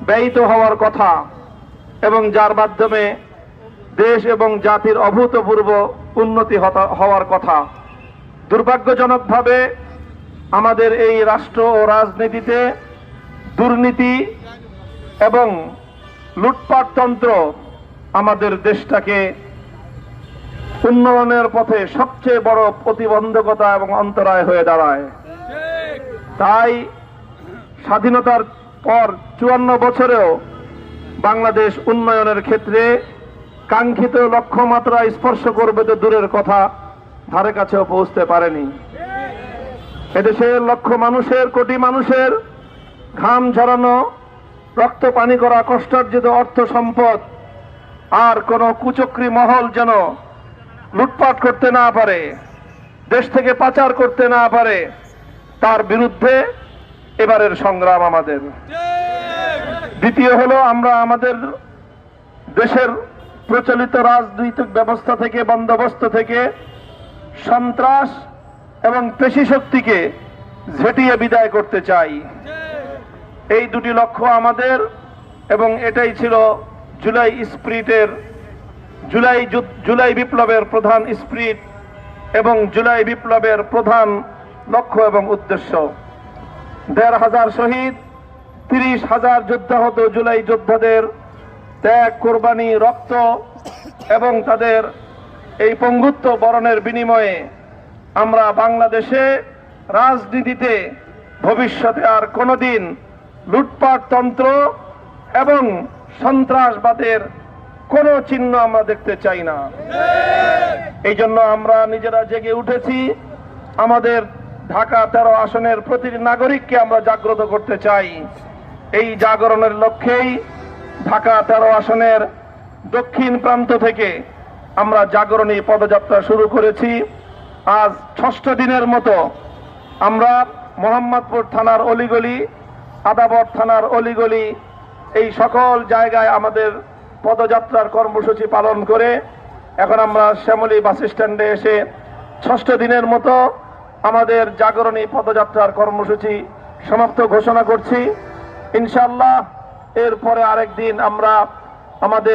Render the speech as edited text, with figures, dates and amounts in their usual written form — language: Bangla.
ব্যয়িত হওয়ার কথা এবং যার মাধ্যমে দেশ এবং জাতির অভূতপূর্ব উন্নতি হওয়ার কথা। দুর্ভাগ্যজনকভাবে আমাদের এই রাষ্ট্র ও রাজনীতিতে দুর্নীতি এবং লুটপাটতন্ত্র আমাদের দেশটাকে উন্নয়নের পথে সবচেয়ে বড় প্রতিবন্ধকতা এবং অন্তরায় হয়ে দাঁড়ায়। তাই স্বাধীনতার পর 54 বছরেও বাংলাদেশ উন্নয়নের ক্ষেত্রে কাঙ্ক্ষিত লক্ষ্যমাত্রা স্পর্শ করবে তো দূরের কথা, ধারে কাছেও পৌঁছতে পারেনি। এদেশের লক্ষ মানুষের, কোটি মানুষের ঘাম ঝরানো, রক্ত পানি করা কষ্টার্জিত অর্থ সম্পদ আর কোন কুচক্রী মহল যেন লুটপাট করতে না পারে, দেশ থেকে পাচার করতে না পারে, তার বিরুদ্ধে এবারের সংগ্রাম আমাদের। দ্বিতীয় হলো, আমরা আমাদের দেশের প্রচলিত রাজনৈতিক ব্যবস্থা থেকে, বন্দোবস্ত থেকে সন্ত্রাস এবং পেশি শক্তিকে ঝেঁটিয়ে বিদায় করতে চাই। এই দুটি লক্ষ্য আমাদের, এবং এটাই ছিল জুলাই বিপ্লবের প্রধান স্পিরিট এবং জুলাই বিপ্লবের প্রধান লক্ষ্য এবং উদ্দেশ্য। ১৫০০ শহীদ, ৩০,০০০ যোদ্ধাহত জুলাই যোদ্ধাদের ত্যাগ, কোরবানি, রক্ত এবং তাদের এই পঙ্গুত্ব বরণের বিনিময়ে আমরা বাংলাদেশে রাজনীতিতে ভবিষ্যতে আর কোনোদিন লুটপাটতন্ত্র এবং সন্ত্রাসবাদের কোনো চিহ্ন আমরা দেখতে চাই না। এই জন্য আমরা নিজেরা জেগে উঠেছি। আমাদের ঢাকা 13 আসনের প্রতিটি নাগরিককে আমরা জাগ্রত করতে চাই। এই জাগরণের লক্ষ্যেই ঢাকা 13 আসনের দক্ষিণ প্রান্ত থেকে আমরা জাগরণী পদযাত্রা শুরু করেছি। আজ 6ষ্ঠ দিনের মতো আমরা মোহাম্মদপুর থানার অলিগলি, আদাবর থানার অলিগলি, এই সকল জায়গায় আমাদের পদযাত্রার কর্মসূচি পালন করে এখন আমরা শ্যামলী বাস স্ট্যান্ডে এসে 6ষ্ঠ দিনের মতো আমাদের জাগরণী পদযাত্রার কর্মসূচি সমাপ্ত ঘোষণা করছি। ইনশাআল্লাহ এরপরে আরেকদিন আমরা আমাদের